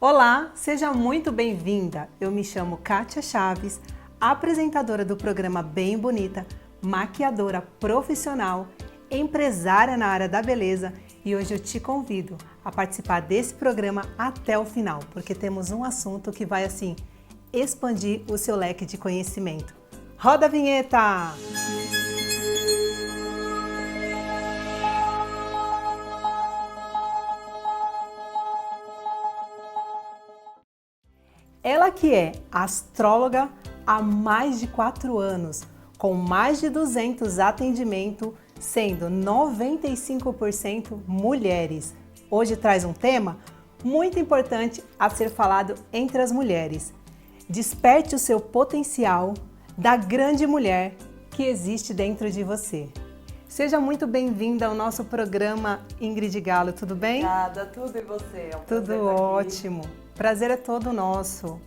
Olá, seja muito bem-vinda. Eu me chamo Kátia Chaves, apresentadora do programa Bem Bonita, maquiadora profissional, empresária na área da beleza e hoje eu te convido a participar desse programa até o final, porque temos um assunto que vai assim expandir o seu leque de conhecimento. Roda a vinheta! Ela que é astróloga há mais de 4 anos, com mais de 200 atendimentos, sendo 95% mulheres. Hoje traz um tema muito importante a ser falado entre as mulheres. Desperte o seu potencial da grande mulher que existe dentro de você. Seja muito bem-vinda ao nosso programa, Ingrid Galo, tudo bem? Obrigada, tudo e você? Tudo ótimo. Prazer é todo nosso.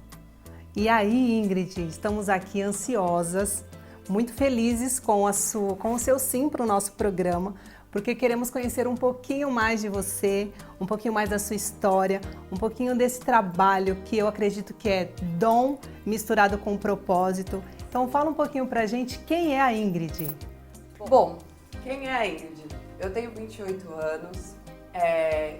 E aí, Ingrid, estamos aqui ansiosas, muito felizes com o seu sim para o nosso programa, porque queremos conhecer um pouquinho mais de você, um pouquinho mais da sua história, um pouquinho desse trabalho que eu acredito que é dom misturado com propósito. Então fala um pouquinho pra gente quem é a Ingrid. Bom, quem é a Ingrid? Eu tenho 28 anos,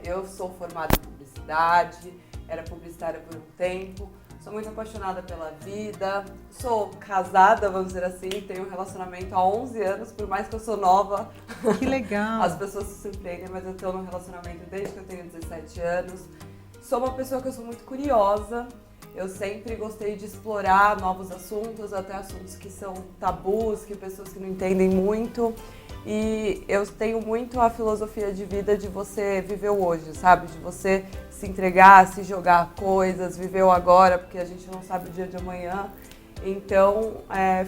eu sou formada em publicidade, era publicitária por um tempo, sou muito apaixonada pela vida, sou casada, vamos dizer assim, tenho um relacionamento há 11 anos, por mais que eu sou nova. Que legal! As pessoas se surpreendem, mas eu estou num relacionamento desde que eu tenho 17 anos. Sou uma pessoa que eu sou muito curiosa, eu sempre gostei de explorar novos assuntos, até assuntos que são tabus, que pessoas que não entendem muito. E eu tenho muito a filosofia de vida de você viver o hoje, sabe? De você se entregar, se jogar coisas, viver o agora, porque a gente não sabe o dia de amanhã. Então,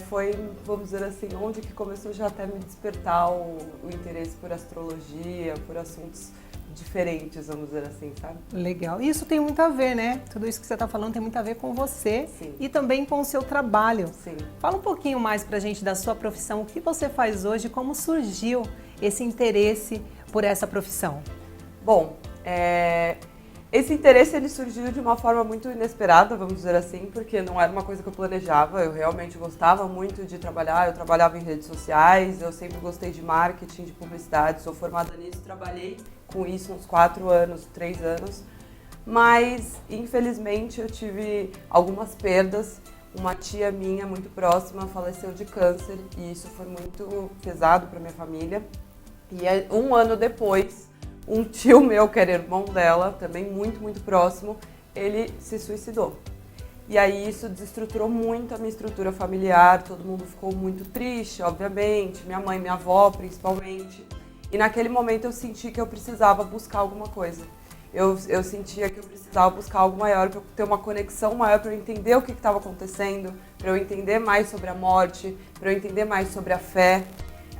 foi, vamos dizer assim, onde que começou já até me despertar o interesse por astrologia, por assuntos diferentes, vamos dizer assim, sabe? Legal. E isso tem muito a ver, né? Tudo isso que você está falando tem muito a ver com você. Sim. E também com o seu trabalho. Sim. Fala um pouquinho mais pra gente da sua profissão, o que você faz hoje, como surgiu esse interesse por essa profissão? Bom, esse interesse ele surgiu de uma forma muito inesperada, vamos dizer assim, porque não era uma coisa que eu planejava, eu realmente gostava muito de trabalhar, eu trabalhava em redes sociais, eu sempre gostei de marketing, de publicidade, sou formada nisso, trabalhei com isso uns 4 anos, 3 anos, mas infelizmente eu tive algumas perdas. Uma tia minha muito próxima faleceu de câncer e isso foi muito pesado para minha família. E um ano depois, um tio meu, que era irmão dela, também muito próximo, ele se suicidou. E aí isso desestruturou muito a minha estrutura familiar, todo mundo ficou muito triste, obviamente, minha mãe, minha avó principalmente. E naquele momento eu senti que eu precisava buscar alguma coisa. Eu sentia que eu precisava buscar algo maior, para eu ter uma conexão maior, para eu entender o que estava acontecendo, para eu entender mais sobre a morte, para eu entender mais sobre a fé.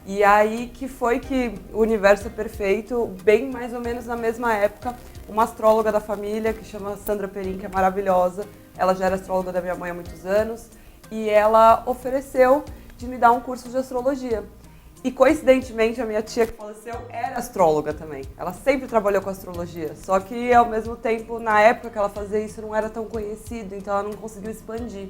E aí que foi que o universo é perfeito, bem mais ou menos na mesma época, uma astróloga da família, que chama Sandra Perim, que é maravilhosa, ela já era astróloga da minha mãe há muitos anos, e ela ofereceu de me dar um curso de astrologia. E coincidentemente a minha tia que faleceu era astróloga também. Ela sempre trabalhou com astrologia, só que ao mesmo tempo, na época que ela fazia isso, não era tão conhecido, então ela não conseguiu expandir.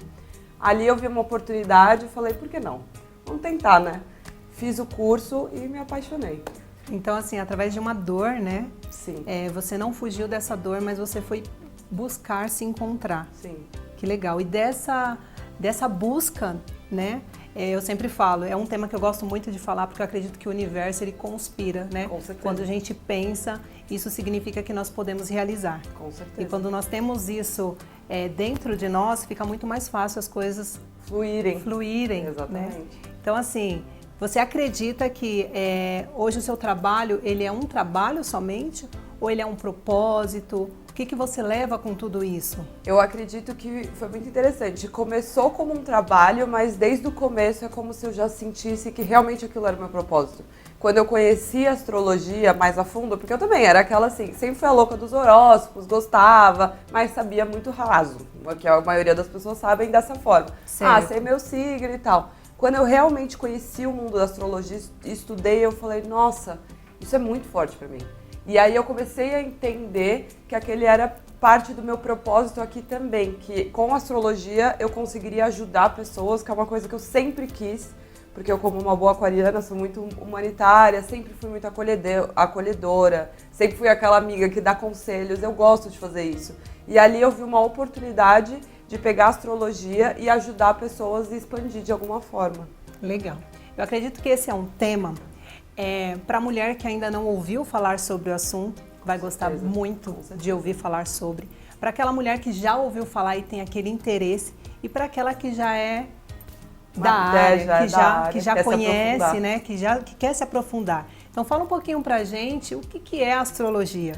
Ali eu vi uma oportunidade e falei, por que não? Vamos tentar, né? Fiz o curso e me apaixonei. Então, assim, através de uma dor, né? Sim. Você não fugiu dessa dor, mas você foi buscar se encontrar. Sim. Que legal. E dessa busca, né? Eu sempre falo, é um tema que eu gosto muito de falar, porque eu acredito que o universo, ele conspira, né? Com certeza. Quando a gente pensa, isso significa que nós podemos realizar. Com certeza. E quando nós temos isso dentro de nós, fica muito mais fácil as coisas fluírem. Exatamente. Né? Então, assim, você acredita que hoje o seu trabalho, ele é um trabalho somente? Ou ele é um propósito? O que você leva com tudo isso? Eu acredito que foi muito interessante. Começou como um trabalho, mas desde o começo é como se eu já sentisse que realmente aquilo era o meu propósito. Quando eu conheci a astrologia mais a fundo, porque eu também era aquela assim, sempre fui a louca dos horóscopos, gostava, mas sabia muito raso, que a maioria das pessoas sabem dessa forma. Certo. Sei meu signo e tal. Quando eu realmente conheci o mundo da astrologia, estudei, eu falei, nossa, isso é muito forte pra mim. E aí eu comecei a entender que aquele era parte do meu propósito aqui também, que com a astrologia eu conseguiria ajudar pessoas, que é uma coisa que eu sempre quis, porque eu, como uma boa aquariana, sou muito humanitária, sempre fui muito acolhedora, sempre fui aquela amiga que dá conselhos, eu gosto de fazer isso. E ali eu vi uma oportunidade de pegar a astrologia e ajudar pessoas e expandir de alguma forma. Legal. Eu acredito que esse é um tema para a mulher que ainda não ouviu falar sobre o assunto, vai gostar muito de ouvir falar sobre. Para aquela mulher que já ouviu falar e tem aquele interesse, e para aquela que já é da área, que já conhece, né, que quer se aprofundar. Então fala um pouquinho pra gente o que é a astrologia.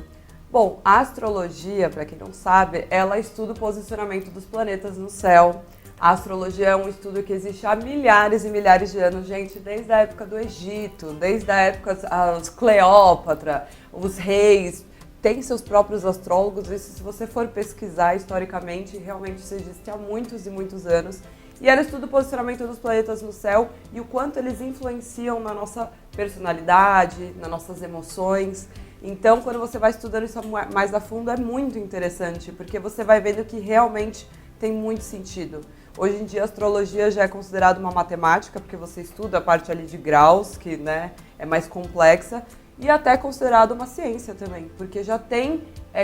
Bom, a astrologia, para quem não sabe, ela estuda o posicionamento dos planetas no céu. A astrologia é um estudo que existe há milhares e milhares de anos, gente, desde a época do Egito, desde a época dos Cleópatra, os reis, tem seus próprios astrólogos, e se você for pesquisar historicamente, realmente isso existe há muitos e muitos anos. E ela estuda o posicionamento dos planetas no céu e o quanto eles influenciam na nossa personalidade, nas nossas emoções. Então, quando você vai estudando isso mais a fundo, é muito interessante, porque você vai vendo que realmente tem muito sentido. Hoje em dia, a astrologia já é considerada uma matemática, porque você estuda a parte ali de graus, que, né, é mais complexa, e até é considerada uma ciência também, porque já tem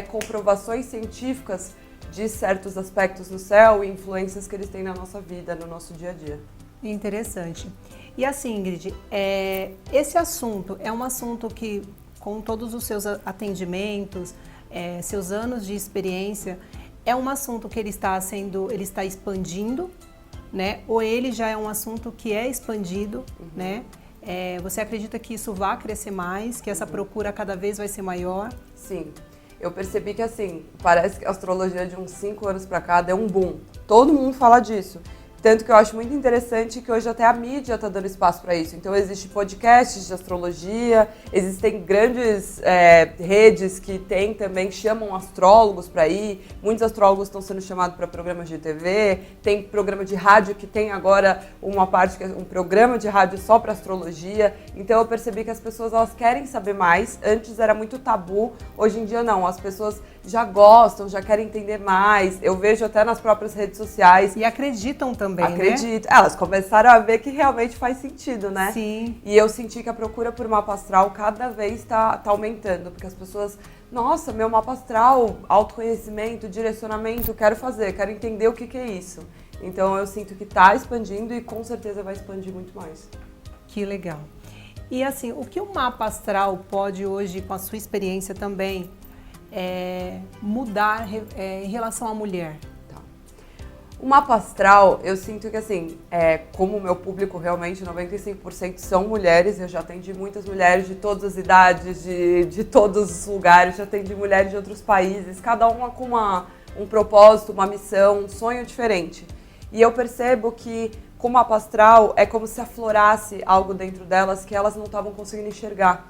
comprovações científicas de certos aspectos no céu e influências que eles têm na nossa vida, no nosso dia a dia. Interessante. E assim, Ingrid, esse assunto é um assunto que, com todos os seus atendimentos, seus anos de experiência, é um assunto que ele está expandindo, né? Ou ele já é um assunto que é expandido, né? Você acredita que isso vai crescer mais, que essa procura cada vez vai ser maior? Sim. Eu percebi que, assim, parece que a astrologia de uns 5 anos pra cá deu um boom. Todo mundo fala disso. Tanto que eu acho muito interessante que hoje até a mídia está dando espaço para isso. Então, existem podcasts de astrologia, existem grandes redes que também chamam astrólogos para ir. Muitos astrólogos estão sendo chamados para programas de TV. Tem programa de rádio que tem agora uma parte que é um programa de rádio só para astrologia. Então, eu percebi que as pessoas elas querem saber mais. Antes era muito tabu, hoje em dia não. As pessoas já gostam, já querem entender mais. Eu vejo até nas próprias redes sociais. E acreditam também, Acredito. Né? Elas começaram a ver que realmente faz sentido, né? Sim. E eu senti que a procura por mapa astral cada vez está aumentando, porque as pessoas, nossa, meu mapa astral, autoconhecimento, direcionamento, quero entender o que é isso. Então eu sinto que está expandindo e com certeza vai expandir muito mais. Que legal. E assim, o que o mapa astral pode hoje, com a sua experiência também, mudar em relação à mulher? O mapa astral, eu sinto que assim, como o meu público realmente 95% são mulheres, eu já atendi muitas mulheres de todas as idades, de todos os lugares, já atendi mulheres de outros países, cada uma com um propósito, uma missão, um sonho diferente. E eu percebo que com o mapa astral é como se aflorasse algo dentro delas que elas não estavam conseguindo enxergar.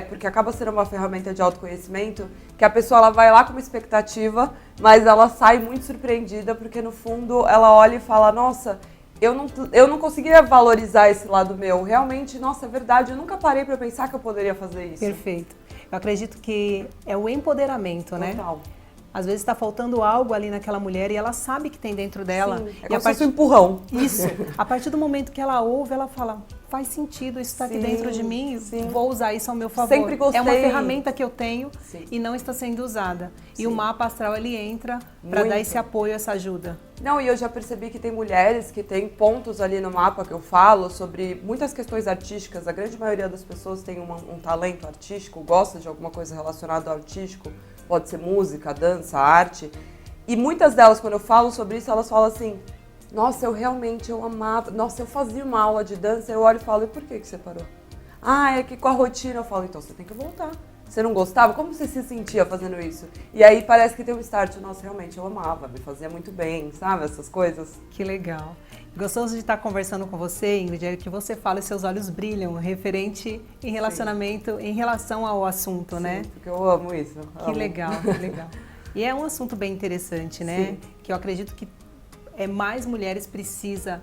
Porque acaba sendo uma ferramenta de autoconhecimento que a pessoa ela vai lá com uma expectativa, mas ela sai muito surpreendida porque no fundo ela olha e fala, nossa, eu não conseguia valorizar esse lado meu. Realmente, nossa, é verdade, eu nunca parei para pensar que eu poderia fazer isso. Perfeito. Eu acredito que é o empoderamento, né? Total. Às vezes está faltando algo ali naquela mulher e ela sabe que tem dentro dela. Sim, como se fosse um empurrão. Isso. A partir do momento que ela ouve, ela fala, faz sentido, isso está aqui dentro de mim, vou usar isso ao meu favor. Sempre gostei. É uma ferramenta que eu tenho e não está sendo usada. E o mapa astral, ele entra para dar esse apoio, essa ajuda. Não, e eu já percebi que tem mulheres que têm pontos ali no mapa que eu falo sobre muitas questões artísticas. A grande maioria das pessoas tem um talento artístico, gosta de alguma coisa relacionada ao artístico. Pode ser música, dança, arte. E muitas delas, quando eu falo sobre isso, elas falam assim, nossa, eu amava, nossa, eu fazia uma aula de dança, eu olho e falo, e por que você parou? É que com a rotina, eu falo, então você tem que voltar. Você não gostava? Como você se sentia fazendo isso? E aí parece que tem um start, nossa, realmente eu amava, me fazia muito bem, sabe, essas coisas. Que legal. Gostoso de estar conversando com você, Ingrid, é que você fala e seus olhos brilham, referente em relacionamento, em relação ao assunto, né? Porque eu amo isso. Que legal, que legal. E é um assunto bem interessante, né? Sim. Que eu acredito que mais mulheres precisam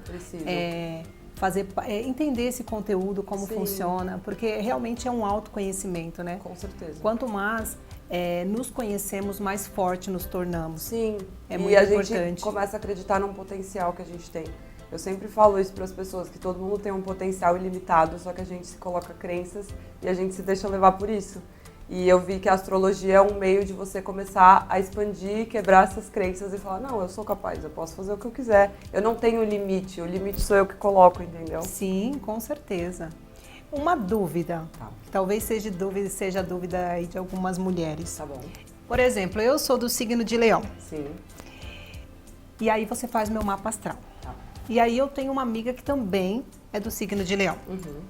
entender esse conteúdo, como funciona, porque realmente é um autoconhecimento, né? Com certeza. Quanto mais nos conhecemos, mais forte nos tornamos. Sim, é muito e a importante. gente começa a acreditar num potencial que a gente tem. Eu sempre falo isso para as pessoas, que todo mundo tem um potencial ilimitado, só que a gente se coloca crenças e a gente se deixa levar por isso. E eu vi que a astrologia é um meio de você começar a expandir, quebrar essas crenças e falar, não, eu sou capaz, eu posso fazer o que eu quiser. Eu não tenho limite, o limite sou eu que coloco, entendeu? Sim, com certeza. Uma dúvida, talvez seja dúvida aí de algumas mulheres. Tá bom. Por exemplo, eu sou do signo de Leão. Sim. E aí você faz meu mapa astral. Tá. E aí eu tenho uma amiga que também é do signo de Leão. Uhum.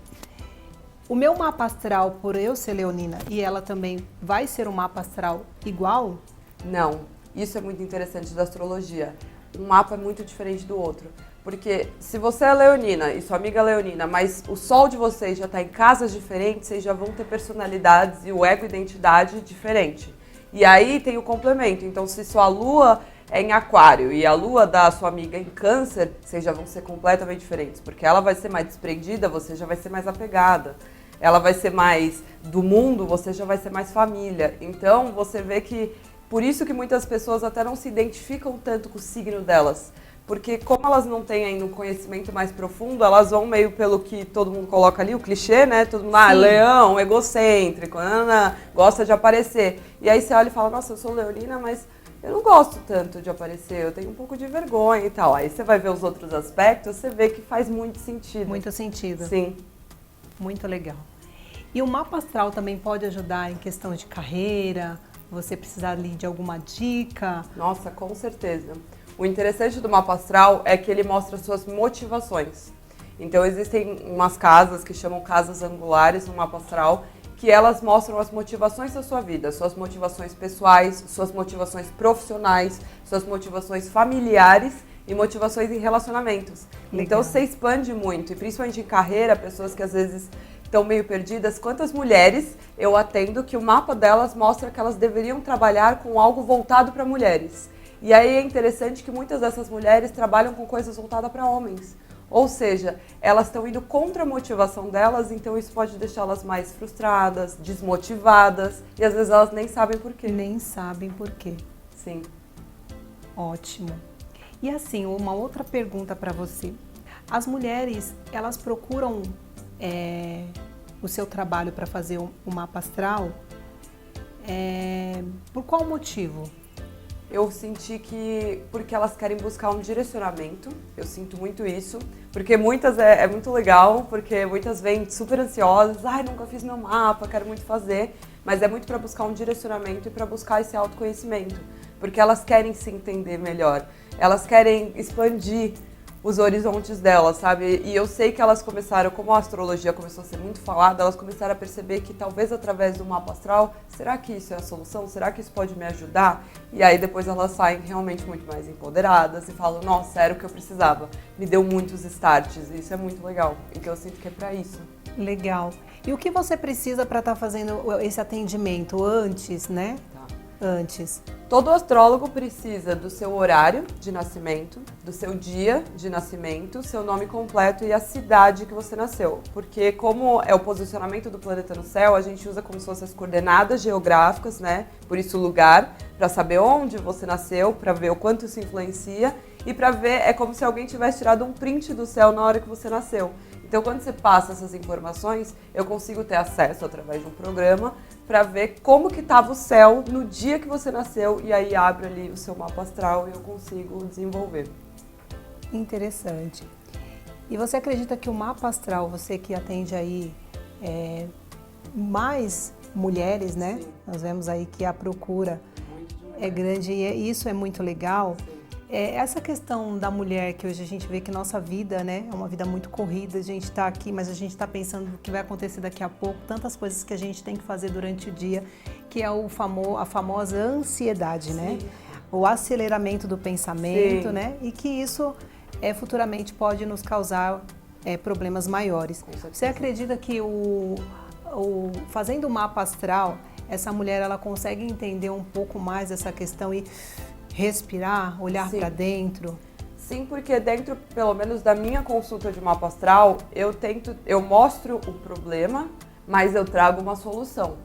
O meu mapa astral, por eu ser leonina, e ela também vai ser um mapa astral igual? Não, isso é muito interessante da astrologia. Um mapa é muito diferente do outro. Porque se você é leonina e sua amiga é leonina, mas o sol de vocês já está em casas diferentes, vocês já vão ter personalidades e o ego-identidade diferente. E aí tem o complemento. Então, se sua lua é em aquário e a lua da sua amiga em câncer, vocês já vão ser completamente diferentes. Porque ela vai ser mais desprendida, você já vai ser mais apegada. Ela vai ser mais do mundo, você já vai ser mais família. Então, você vê que, por isso que muitas pessoas até não se identificam tanto com o signo delas. Porque como elas não têm ainda um conhecimento mais profundo, elas vão meio pelo que todo mundo coloca ali, o clichê, né? Todo mundo, leão, egocêntrico, gosta de aparecer. E aí você olha e fala, nossa, eu sou leonina, mas eu não gosto tanto de aparecer, eu tenho um pouco de vergonha e tal. Aí você vai ver os outros aspectos, você vê que faz muito sentido. Muito sentido. Sim. Muito legal. E o mapa astral também pode ajudar em questão de carreira? Você precisar ali de alguma dica? Nossa, com certeza. O interessante do mapa astral é que ele mostra suas motivações. Então existem umas casas que chamam casas angulares no mapa astral, que elas mostram as motivações da sua vida, suas motivações pessoais, suas motivações profissionais, suas motivações familiares e motivações em relacionamentos. Legal. Então você expande muito, e principalmente em carreira, pessoas que às vezes estão meio perdidas. Quantas mulheres eu atendo que o mapa delas mostra que elas deveriam trabalhar com algo voltado para mulheres. E aí é interessante que muitas dessas mulheres trabalham com coisas voltadas para homens. Ou seja, elas estão indo contra a motivação delas, então isso pode deixá-las mais frustradas, desmotivadas, e às vezes elas nem sabem por quê. Nem sabem por quê. Sim. Ótimo. E assim, uma outra pergunta para você. As mulheres, elas procuram o seu trabalho para fazer um mapa astral por qual motivo? Eu senti que porque elas querem buscar um direcionamento, eu sinto muito isso, porque muitas é muito legal, porque muitas vêm super ansiosas, nunca fiz meu mapa, quero muito fazer, mas é muito para buscar um direcionamento e para buscar esse autoconhecimento, porque elas querem se entender melhor, elas querem expandir os horizontes delas, sabe? E eu sei que elas começaram, como a astrologia começou a ser muito falada, elas começaram a perceber que talvez através do mapa astral, será que isso é a solução? Será que isso pode me ajudar? E aí depois elas saem realmente muito mais empoderadas e falam, nossa, era o que eu precisava. Me deu muitos starts e isso é muito legal. Então eu sinto que é pra isso. Legal. E o que você precisa para estar fazendo esse atendimento antes, né? Antes. Todo astrólogo precisa do seu horário de nascimento, do seu dia de nascimento, seu nome completo e a cidade que você nasceu. Porque como é o posicionamento do planeta no céu, a gente usa como se fossem as coordenadas geográficas, né? Por isso lugar, para saber onde você nasceu, para ver o quanto isso influencia e para ver, é como se alguém tivesse tirado um print do céu na hora que você nasceu. Então, quando você passa essas informações, eu consigo ter acesso através de um programa para ver como que estava o céu no dia que você nasceu e aí abre ali o seu mapa astral e eu consigo desenvolver. Interessante. E você acredita que o mapa astral, você que atende aí mais mulheres, né? Sim. Nós vemos aí que a procura é grande e isso é muito legal. Essa questão da mulher, que hoje a gente vê que nossa vida, né, é uma vida muito corrida, a gente está aqui, mas a gente está pensando no que vai acontecer daqui a pouco, tantas coisas que a gente tem que fazer durante o dia, que é a famosa ansiedade, né? O aceleramento do pensamento, né? E que isso futuramente pode nos causar problemas maiores. Você acredita que fazendo o mapa astral, essa mulher ela consegue entender um pouco mais essa questão e respirar, olhar para dentro? Sim, porque dentro, pelo menos da minha consulta de mapa astral, eu mostro o problema, mas eu trago uma solução.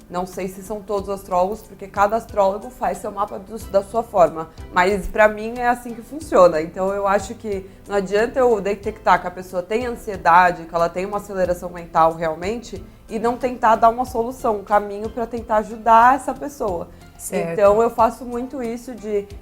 Não sei se são todos astrólogos, porque cada astrólogo faz seu mapa da sua forma. Mas pra mim é assim que funciona. Então eu acho que não adianta eu detectar que a pessoa tem ansiedade, que ela tem uma aceleração mental realmente, e não tentar dar uma solução, um caminho para tentar ajudar essa pessoa. Certo. Então eu faço muito isso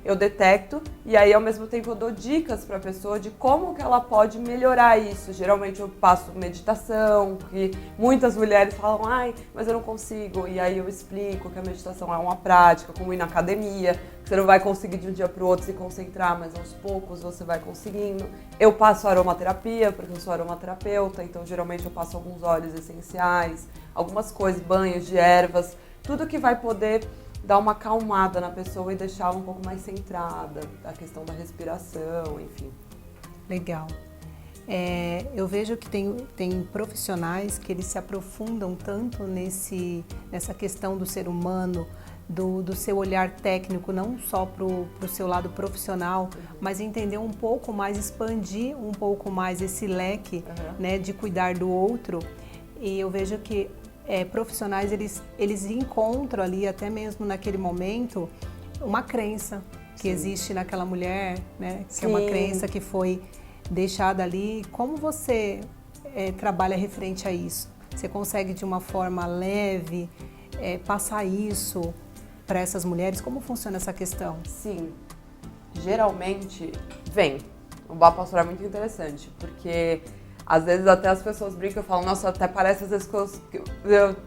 eu detecto e aí ao mesmo tempo eu dou dicas para a pessoa de como que ela pode melhorar isso. Geralmente eu passo meditação, porque muitas mulheres falam, ai, mas eu não consigo. E aí eu explico que a meditação é uma prática, como ir na academia, que você não vai conseguir de um dia para o outro se concentrar, mas aos poucos você vai conseguindo. Eu passo aromaterapia, porque eu sou aromaterapeuta, então geralmente eu passo alguns óleos essenciais, algumas coisas, banhos de ervas, tudo que vai poder dar uma acalmada na pessoa e deixá-la um pouco mais centrada, a questão da respiração, enfim. Legal. Eu vejo que tem profissionais que eles se aprofundam tanto nessa questão do ser humano, do seu olhar técnico, não só para o seu lado profissional, mas entender um pouco mais, expandir um pouco mais esse leque, né, de cuidar do outro. E eu vejo que profissionais, eles encontram ali, até mesmo naquele momento, uma crença que existe naquela mulher, né? Que é uma crença que foi deixada ali. Como você trabalha referente a isso? Você consegue, de uma forma leve, passar isso para essas mulheres? Como funciona essa questão? Sim, geralmente vem. O mapa astral é muito interessante, porque às vezes até as pessoas brincam e falam, nossa, até parece às vezes que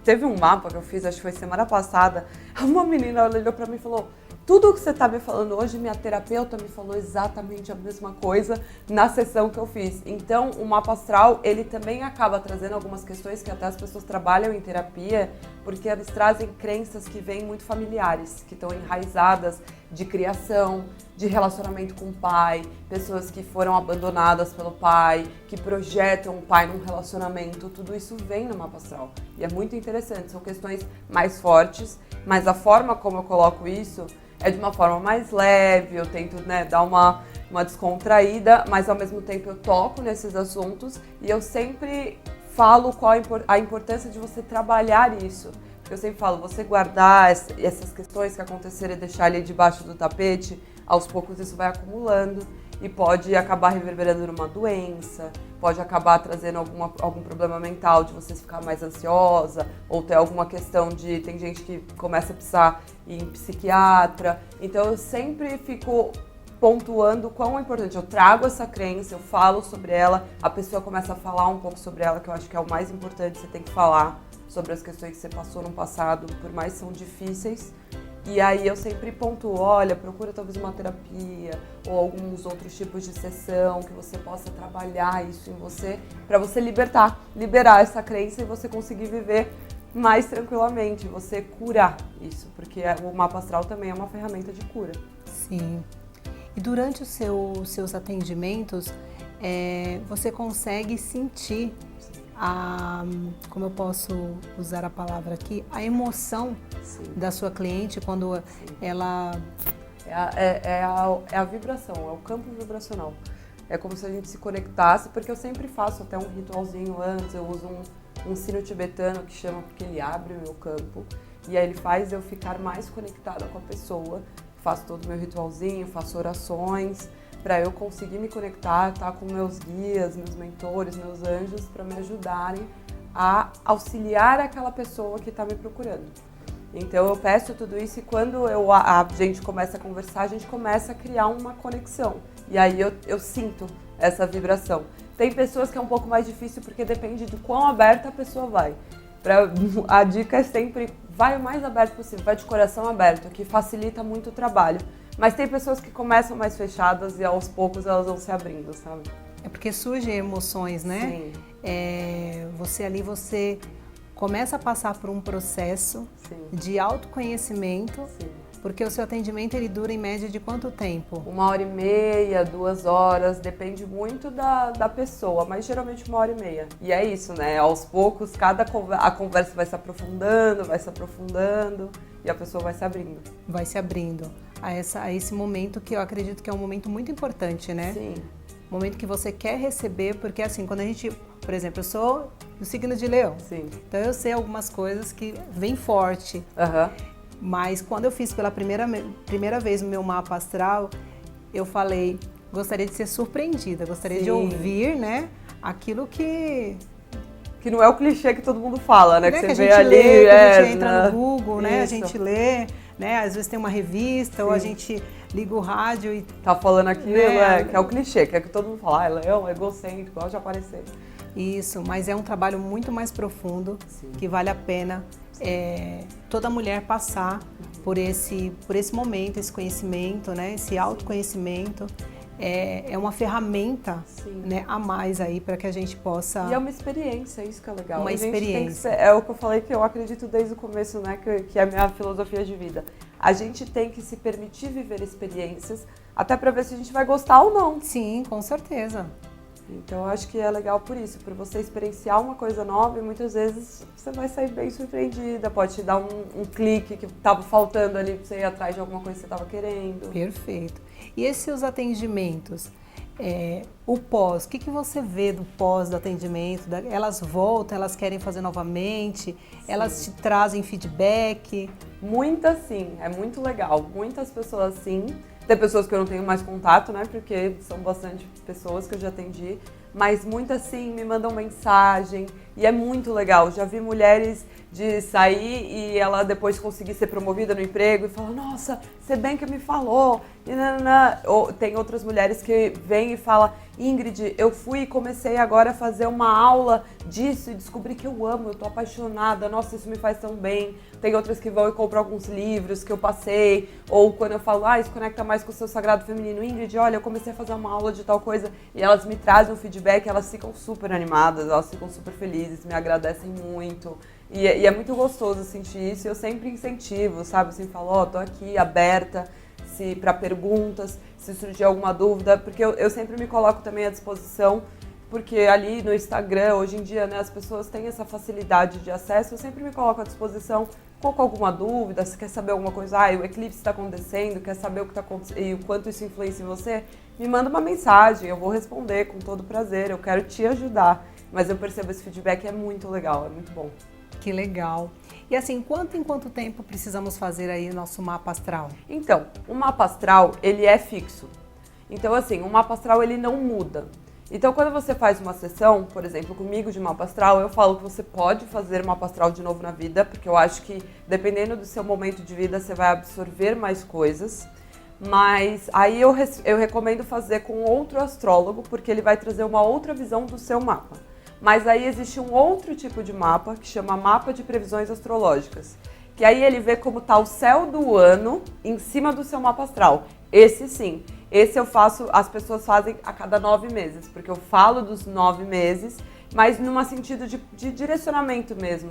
teve um mapa que eu fiz, acho que foi semana passada, uma menina olhou pra mim e falou, tudo o que você tá me falando hoje, minha terapeuta me falou exatamente a mesma coisa na sessão que eu fiz. Então, o mapa astral, ele também acaba trazendo algumas questões que até as pessoas trabalham em terapia, porque eles trazem crenças que vêm muito familiares, que estão enraizadas de criação, de relacionamento com o pai, pessoas que foram abandonadas pelo pai, que projetam o pai num relacionamento, tudo isso vem no mapa astral. E é muito interessante, são questões mais fortes, mas a forma como eu coloco isso é de uma forma mais leve, eu tento, né, dar uma descontraída, mas ao mesmo tempo eu toco nesses assuntos e eu sempre falo qual a importância de você trabalhar isso. Porque eu sempre falo, você guardar essas questões que aconteceram e deixar ali debaixo do tapete, aos poucos isso vai acumulando e pode acabar reverberando numa doença, pode acabar trazendo algum problema mental de você ficar mais ansiosa ou ter alguma questão tem gente que começa a precisar ir em psiquiatra. Então eu sempre fico pontuando quão é importante. Eu trago essa crença, eu falo sobre ela, a pessoa começa a falar um pouco sobre ela, que eu acho que é o mais importante, você tem que falar sobre as questões que você passou no passado, por mais que são difíceis. E aí eu sempre pontuo, olha, procura talvez uma terapia ou alguns outros tipos de sessão que você possa trabalhar isso em você, para você liberar essa crença e você conseguir viver mais tranquilamente, você curar isso, porque o mapa astral também é uma ferramenta de cura. Sim. E durante os seus atendimentos, você consegue sentir como eu posso usar a palavra aqui, a emoção da sua cliente quando ela... É a vibração, é o campo vibracional. É como se a gente se conectasse, porque eu sempre faço até um ritualzinho antes, eu uso um sino tibetano que chama, porque ele abre o meu campo, e aí ele faz eu ficar mais conectada com a pessoa. Faço todo o meu ritualzinho, faço orações, para eu conseguir me conectar, tá com meus guias, meus mentores, meus anjos, para me ajudarem a auxiliar aquela pessoa que está me procurando. Então eu peço tudo isso e quando a gente começa a conversar, a gente começa a criar uma conexão. E aí eu sinto essa vibração. Tem pessoas que é um pouco mais difícil porque depende de quão aberta a pessoa vai. A dica é sempre, vai o mais aberto possível, vai de coração aberto, que facilita muito o trabalho. Mas tem pessoas que começam mais fechadas e aos poucos elas vão se abrindo, sabe? É porque surgem emoções, né? Sim. Você começa a passar por um processo de autoconhecimento, porque o seu atendimento ele dura em média de quanto tempo? 1h30, 2 horas, depende muito da pessoa, mas geralmente 1h30. E é isso, né? Aos poucos, a conversa vai se aprofundando e a pessoa vai se abrindo. Vai se abrindo a esse momento que eu acredito que é um momento muito importante, né? Sim. Momento que você quer receber, porque assim, quando a gente Por exemplo, eu sou do signo de Leão. Sim. Então eu sei algumas coisas que vêm forte. Aham. Mas quando eu fiz pela primeira vez o meu mapa astral, eu falei, gostaria de ser surpreendida, gostaria de Sim. ouvir, né, aquilo que Que não é o clichê que todo mundo fala, né? Que que você a vê gente ali, lê, que a gente entra no Google, né? A Isso. gente lê, né? Às vezes tem uma revista ou a gente liga o rádio e Tá falando aquilo, Né? que é o clichê, que é que todo mundo fala, é leão, é egocêntrico, gosta de aparecer. isso, mas é um trabalho muito mais profundo, Sim. que vale a pena toda mulher passar por esse momento, esse conhecimento, né? Esse autoconhecimento. É uma ferramenta, Sim. né, a mais aí para que a gente possa... E é uma experiência, isso que é legal. Uma A gente tem que experiência. é o que eu falei que eu acredito desde o começo, né? Que é a minha filosofia de vida. A gente tem que se permitir viver experiências, até para ver se a gente vai gostar ou não. Sim, com certeza. Então eu acho que é legal por isso, por você experienciar uma coisa nova e muitas vezes você vai sair bem surpreendida, pode te dar um clique que estava faltando ali para você ir atrás de alguma coisa que você estava querendo. Perfeito. E esses seus atendimentos, o pós, o que você vê do pós do atendimento? Elas voltam, elas querem fazer novamente, elas te trazem feedback? Muitas sim, é muito legal, muitas pessoas sim. Tem pessoas que eu não tenho mais contato, né, porque são bastante pessoas que eu já atendi, mas muitas sim me mandam mensagem e é muito legal. Já vi mulheres de sair e ela depois conseguir ser promovida no emprego e falar, nossa, você bem que me falou. E nanana. Ou tem outras mulheres que vêm e falam, Ingrid, eu fui e comecei agora a fazer uma aula disso e descobri que eu amo, eu tô apaixonada, nossa, isso me faz tão bem. Tem outras que vão e compram alguns livros que eu passei, ou quando eu falo, isso conecta mais com o seu sagrado feminino. Ingrid, olha, eu comecei a fazer uma aula de tal coisa e elas me trazem um feedback, elas ficam super animadas, elas ficam super felizes, me agradecem muito. E é muito gostoso sentir isso e eu sempre incentivo, sabe? Assim, falo, tô aqui aberta para perguntas, se surgir alguma dúvida, porque eu sempre me coloco também à disposição, porque ali no Instagram, hoje em dia, né, as pessoas têm essa facilidade de acesso, eu sempre me coloco à disposição com alguma dúvida, se quer saber alguma coisa, o eclipse está acontecendo, quer saber o que está acontecendo e o quanto isso influencia em você, me manda uma mensagem, eu vou responder com todo prazer, eu quero te ajudar, mas eu percebo esse feedback é muito legal, é muito bom. Que legal. E assim, em quanto tempo precisamos fazer aí o nosso mapa astral? Então, o mapa astral, ele é fixo. Então, assim, o mapa astral, ele não muda. Então, quando você faz uma sessão, por exemplo, comigo de mapa astral, eu falo que você pode fazer mapa astral de novo na vida, porque eu acho que, dependendo do seu momento de vida, você vai absorver mais coisas. Mas aí eu recomendo fazer com outro astrólogo, porque ele vai trazer uma outra visão do seu mapa. Mas aí existe um outro tipo de mapa, que chama mapa de previsões astrológicas. Que aí ele vê como está o céu do ano em cima do seu mapa astral. Esse sim. Esse eu faço, as pessoas fazem a cada 9 meses, porque eu falo dos 9 meses, mas num sentido de direcionamento mesmo.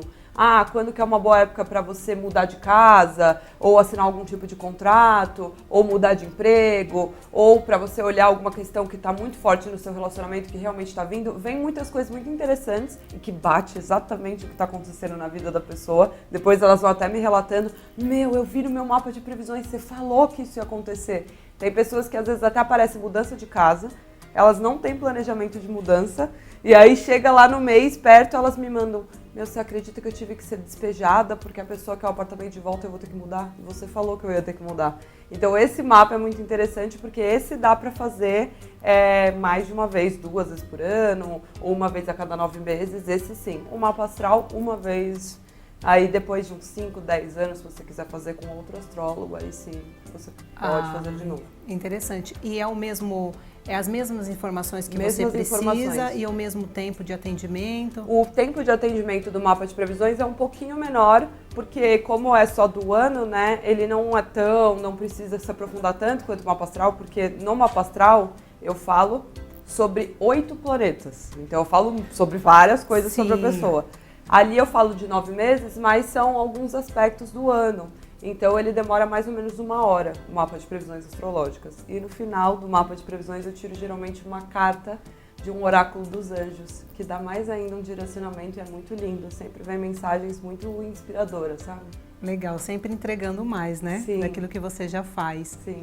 Quando que é uma boa época para você mudar de casa, ou assinar algum tipo de contrato, ou mudar de emprego, ou para você olhar alguma questão que está muito forte no seu relacionamento, que realmente está vindo. Vem muitas coisas muito interessantes e que bate exatamente o que está acontecendo na vida da pessoa. Depois elas vão até me relatando, eu vi no meu mapa de previsões, você falou que isso ia acontecer. Tem pessoas que às vezes até aparece mudança de casa, elas não têm planejamento de mudança, e aí chega lá no mês, perto, elas me mandam, você acredita que eu tive que ser despejada porque a pessoa quer o apartamento de volta e eu vou ter que mudar? Você falou que eu ia ter que mudar. Então esse mapa é muito interessante porque esse dá para fazer mais de uma vez, 2 vezes por ano, ou uma vez a cada 9 meses, esse sim. O mapa astral, uma vez. Aí depois de uns 5, 10 anos, se você quiser fazer com outro astrólogo, aí sim, você pode fazer de novo. Interessante. E é as mesmas informações que você precisa informações. E ao mesmo tempo de atendimento? O tempo de atendimento do mapa de previsões é um pouquinho menor, porque como é só do ano, né, ele não precisa se aprofundar tanto quanto o mapa astral, porque no mapa astral eu falo sobre 8 planetas. Então eu falo sobre várias coisas sobre a pessoa. Ali eu falo de 9 meses, mas são alguns aspectos do ano. Então ele demora mais ou menos 1 hora, o mapa de previsões astrológicas. E no final do mapa de previsões eu tiro geralmente uma carta de um oráculo dos anjos, que dá mais ainda um direcionamento e é muito lindo. Sempre vem mensagens muito inspiradoras, sabe? Legal, sempre entregando mais, né? Sim. Daquilo que você já faz. Sim.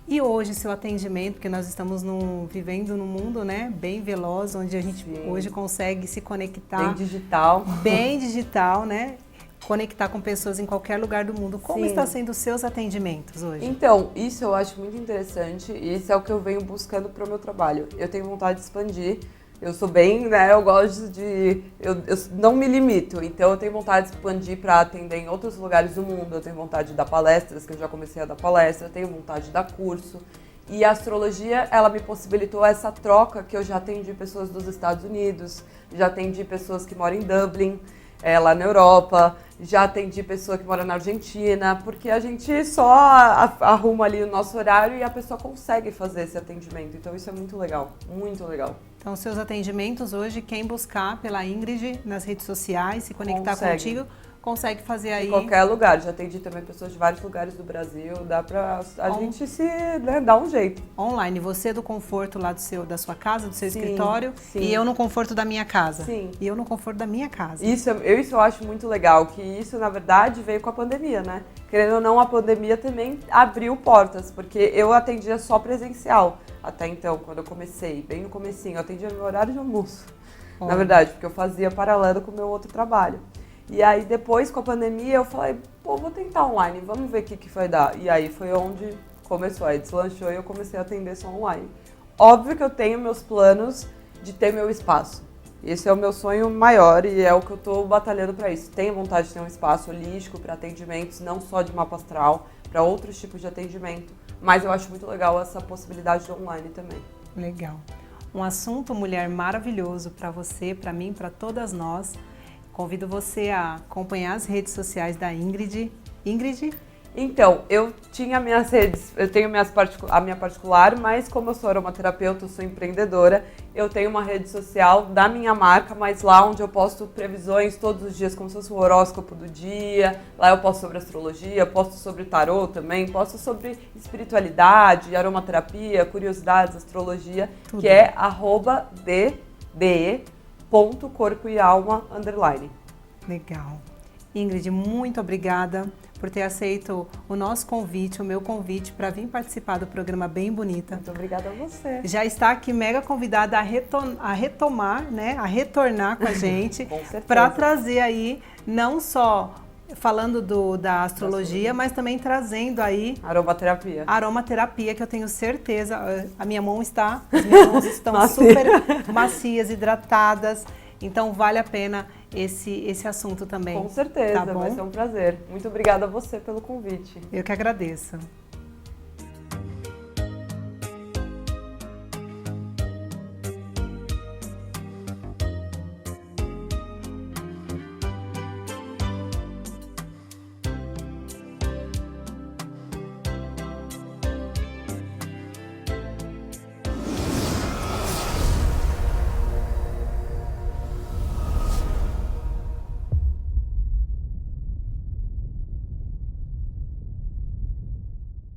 E hoje, seu atendimento, porque nós estamos vivendo num mundo, né, bem veloz, onde a gente hoje consegue se conectar. Bem digital. Bem digital, né? Conectar com pessoas em qualquer lugar do mundo. Como está sendo os seus atendimentos hoje? Então, isso eu acho muito interessante e isso é o que eu venho buscando para o meu trabalho. Eu tenho vontade de expandir. Eu sou bem, né, eu gosto de... Eu não me limito, então eu tenho vontade de expandir para atender em outros lugares do mundo. Eu tenho vontade de dar palestras, que eu já comecei a dar palestra, eu tenho vontade de dar curso. E a astrologia, ela me possibilitou essa troca que eu já atendi pessoas dos Estados Unidos, já atendi pessoas que moram em Dublin, lá na Europa, já atendi pessoa que mora na Argentina, porque a gente só arruma ali o nosso horário e a pessoa consegue fazer esse atendimento. Então isso é muito legal, muito legal. Então, seus atendimentos hoje, quem buscar pela Ingrid nas redes sociais, se conectar contigo, consegue fazer aí... Em qualquer lugar. Já atendi também pessoas de vários lugares do Brasil. Dá pra a gente se dar um jeito. Online. Você do conforto lá da sua casa, do seu escritório. Sim. E eu no conforto da minha casa. Sim. E eu no conforto da minha casa. Isso eu acho muito legal. Que isso, na verdade, veio com a pandemia, né? Querendo ou não, a pandemia também abriu portas. Porque eu atendia só presencial. Até então, quando eu comecei, bem no comecinho. Eu atendia no meu horário de almoço. Na verdade, porque eu fazia paralelo com o meu outro trabalho. E aí depois, com a pandemia, eu falei, pô, vou tentar online, vamos ver o que vai dar. E aí foi onde começou, aí deslanchou e eu comecei a atender só online. Óbvio que eu tenho meus planos de ter meu espaço. Esse é o meu sonho maior e é o que eu estou batalhando para isso. Tenho vontade de ter um espaço holístico para atendimentos, não só de mapa astral, para outros tipos de atendimento. Mas eu acho muito legal essa possibilidade de online também. Legal. Um assunto, mulher, maravilhoso para você, para mim, para todas nós. Convido você a acompanhar as redes sociais da Ingrid. Ingrid? Então, eu tinha minhas redes, eu tenho a minha particular, mas como eu sou aromaterapeuta, eu sou empreendedora, eu tenho uma rede social da minha marca, mas lá onde eu posto previsões todos os dias, como se fosse o horóscopo do dia, lá eu posto sobre astrologia, posto sobre tarô também, posto sobre espiritualidade, aromaterapia, curiosidades, astrologia, tudo. Que é @de.corpoealma_. Legal. Ingrid, muito obrigada por ter aceito o nosso convite, o meu convite para vir participar do programa Bem Bonita. Muito obrigada a você. Já está aqui mega convidada a retomar, né, a retornar com a gente para trazer aí não só falando da astrologia, mas também trazendo aí aromaterapia, que eu tenho certeza, as minhas mãos estão super macias, hidratadas. Então vale a pena esse assunto também. Com certeza, tá bom? Vai ser um prazer. Muito obrigada a você pelo convite. Eu que agradeço.